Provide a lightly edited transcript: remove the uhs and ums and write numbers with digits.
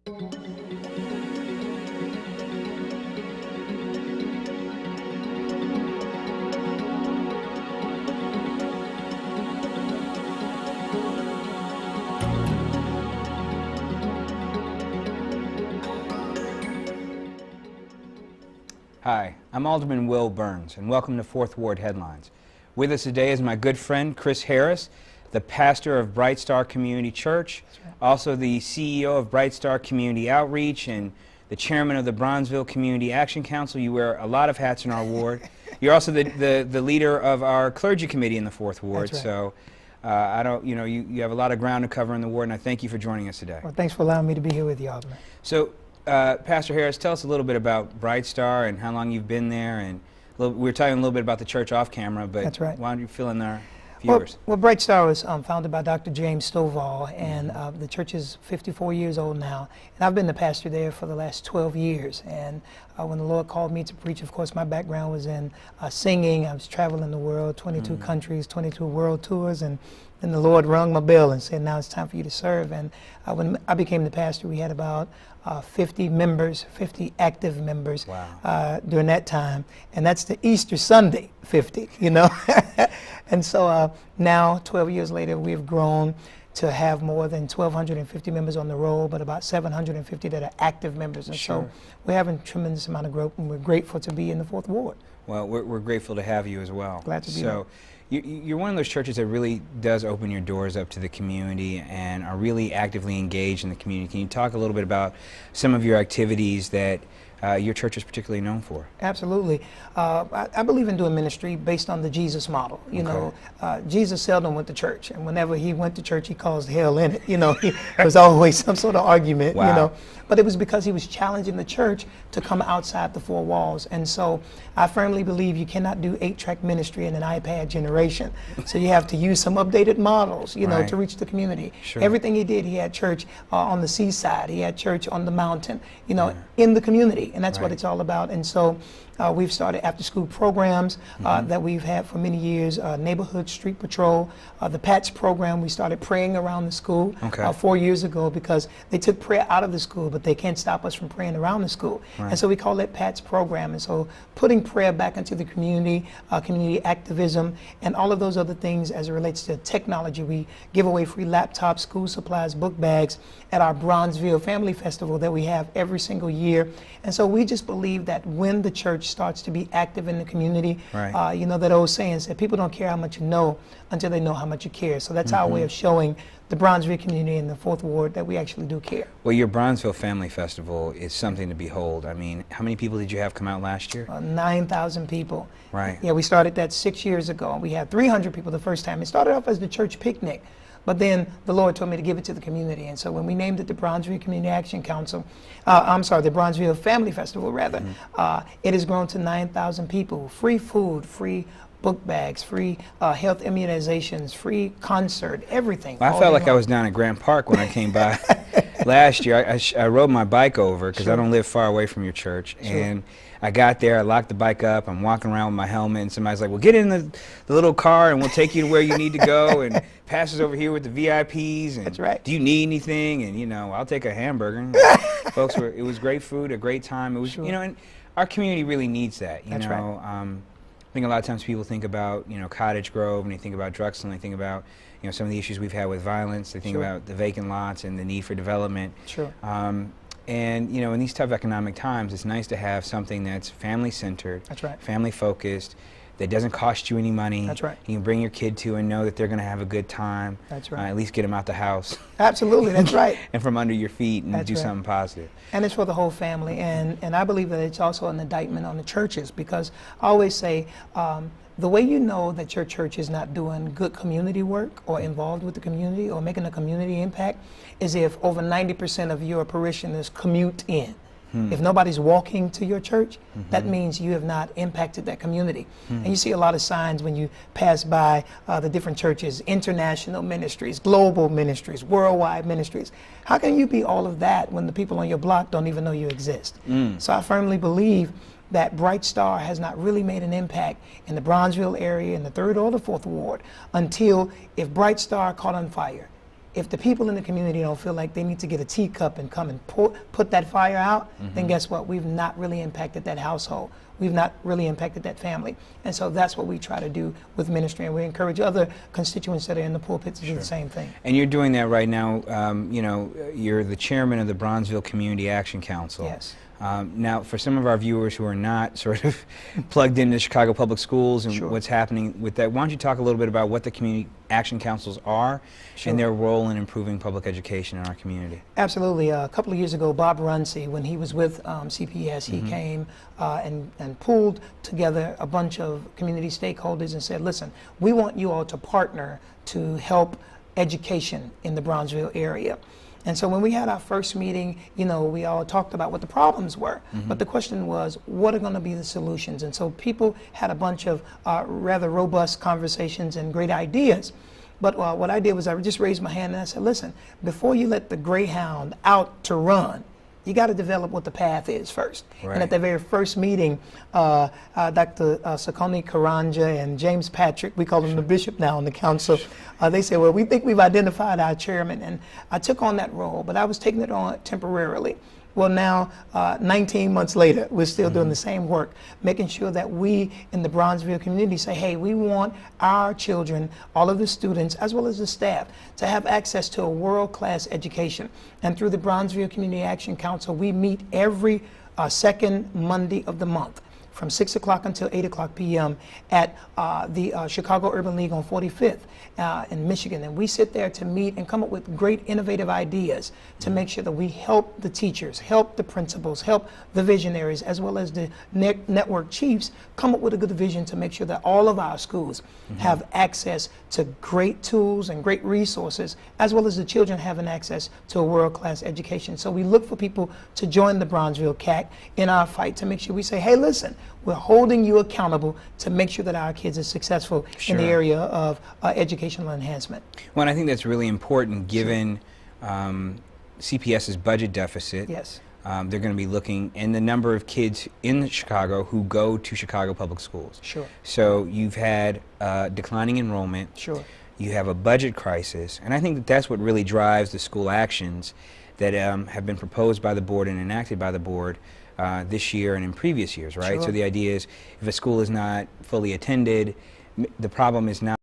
Hi, I'm Alderman Will Burns, and welcome to Fourth Ward Headlines. With us today is my good friend Chris Harris, the pastor of Bright Star Community Church, also the CEO of Bright Star Community Outreach, and the chairman of the Bronzeville Community Action Council. You wear a lot of hats in our ward. You're also the leader of our clergy committee in the Fourth Ward. That's right. So you have a lot of ground to cover in the ward, and I thank you for joining us today. Well, thanks for allowing me to be here with you, Alderman. So, Pastor Harris, tell us a little bit about Bright Star and how long you've been there. And we were talking a little bit about the church off camera, but That's right. Why don't you fill in our viewers? Well, Bright Star was founded by Dr. James Stovall, and the church is 54 years old now. And I've been the pastor there for the last 12 years. And when the Lord called me to preach, of course, my background was in singing. I was traveling the world, 22 countries, 22 world tours, and then the Lord rung my bell and said, now it's time for you to serve. And when I became the pastor, we had about 50 members, 50 active members. Wow. During that time. And that's the Easter Sunday 50, you know. And so now, 12 years later, we've grown to have more than 1,250 members on the roll, but about 750 that are active members. And Sure. so we're having a tremendous amount of growth, and we're grateful to be in the Fourth Ward. Well, we're grateful to have you as well. Glad to be here. So, you're one of those churches that really does open your doors up to the community and are really actively engaged in the community. Can you talk a little bit about some of your activities that your church is particularly known for? Absolutely. I believe in doing ministry based on the Jesus model. You know, Jesus seldom went to church, and whenever he went to church, he caused hell in it. You know, there was always some sort of argument. Wow. You know, but it was because he was challenging the church to come outside the four walls. And so I firmly believe you cannot do 8-track ministry in an iPad generation. So you have to use some updated models, you know, to reach the community. Sure. Everything he did, he had church on the seaside, he had church on the mountain, you know, in the community. And that's what it's all about. And so we've started after-school programs that we've had for many years, Neighborhood Street Patrol, the PATS program. We started praying around the school 4 years ago because they took prayer out of the school, but they can't stop us from praying around the school. And so we call it PATS program. And so putting prayer back into the community, community activism, and all of those other things as it relates to technology. We give away free laptops, school supplies, book bags at our Bronzeville Family Festival that we have every single year. And so we just believe that when the church starts to be active in the community, you know, that old saying said, people don't care how much you know until they know how much you care. So that's our way of showing the Bronzeville community in the Fourth Ward that we actually do care. Well, your Bronzeville Family Festival is something to behold. I mean, how many people did you have come out last year? 9,000 people. Right. Yeah, we started that 6 years ago. We had 300 people the first time. It started off as the church picnic, but then the Lord told me to give it to the community. And so when we named it the Bronzeville Community Action Council, the Bronzeville Family Festival, rather, it has grown to 9,000 people. Free food, free book bags, free health immunizations, free concert, everything. Well, I felt like I was down at Grant Park when I came by last year. I rode my bike over because I don't live far away from your church. And I got there, I locked the bike up, I'm walking around with my helmet, and somebody's like, well, get in the little car and we'll take you to where you need to go, and pass us over here with the VIPs, and That's right. do you need anything? And, you know, I'll take a hamburger. And folks, it was great food, a great time. It was, you know, and our community really needs that, you know. I think a lot of times people think about, you know, Cottage Grove, and they think about Drexel, and they think about, you know, some of the issues we've had with violence. They think about the vacant lots and the need for development. And, you know, in these tough economic times, it's nice to have something that's family-centered, family-focused, that doesn't cost you any money. You can bring your kid to and know that they're going to have a good time. At least get them out the house. Absolutely, that's right. And from under your feet, and do something positive. And it's for the whole family. And I believe that it's also an indictment on the churches, because I always say, the way you know that your church is not doing good community work or involved with the community or making a community impact is if over 90% of your parishioners commute in. If nobody's walking to your church, that means you have not impacted that community. And you see a lot of signs when you pass by the different churches, international ministries, global ministries, worldwide ministries. How can you be all of that when the people on your block don't even know you exist? So I firmly believe that Bright Star has not really made an impact in the Bronzeville area, in the 3rd or the 4th Ward, until if Bright Star caught on fire, if the people in the community don't feel like they need to get a teacup and come and put that fire out, then guess what? We've not really impacted that household. We've not really impacted that family. And so that's what we try to do with ministry, and we encourage other constituents that are in the pulpit to do the same thing. And you're doing that right now. You know, you're the chairman of the Bronzeville Community Action Council. Yes. Now, for some of our viewers who are not sort of plugged into Chicago Public Schools and what's happening with that, why don't you talk a little bit about what the Community Action Councils are and their role in improving public education in our community? Absolutely. A couple of years ago, Bob Runcie, when he was with CPS, he came and pulled together a bunch of community stakeholders and said, listen, we want you all to partner to help education in the Bronzeville area. And so when we had our first meeting, you know, we all talked about what the problems were, but the question was, what are going to be the solutions? And so people had a bunch of rather robust conversations and great ideas. But what I did was I just raised my hand and I said, listen, before you let the greyhound out to run, you got to develop what the path is first. Right. And at the very first meeting, Dr. Sakoni Karanja and James Patrick, we call him the bishop now on the council, they said, well, we think we've identified our chairman. And I took on that role, but I was taking it on temporarily. Well, now, 19 months later, we're still doing the same work, making sure that we in the Bronzeville community say, hey, we want our children, all of the students, as well as the staff, to have access to a world-class education. And through the Bronzeville Community Action Council, we meet every second Monday of the month, from 6 o'clock until 8 o'clock p.m. at the Chicago Urban League on 45th in Michigan. And we sit there to meet and come up with great innovative ideas to make sure that we help the teachers, help the principals, help the visionaries, as well as the network chiefs come up with a good vision to make sure that all of our schools have access to great tools and great resources, as well as the children having access to a world-class education. So we look for people to join the Bronzeville CAC in our fight to make sure we say, hey, listen, we're holding you accountable to make sure that our kids are successful in the area of educational enhancement. Well, and I think that's really important given CPS's budget deficit. Yes. They're going to be looking, and the number of kids in Chicago who go to Chicago Public Schools. Sure. So you've had declining enrollment. Sure. You have a budget crisis, and I think that that's what really drives the school actions that have been proposed by the board and enacted by the board this year and in previous years, right? Sure. So the idea is if a school is not fully attended, the problem is not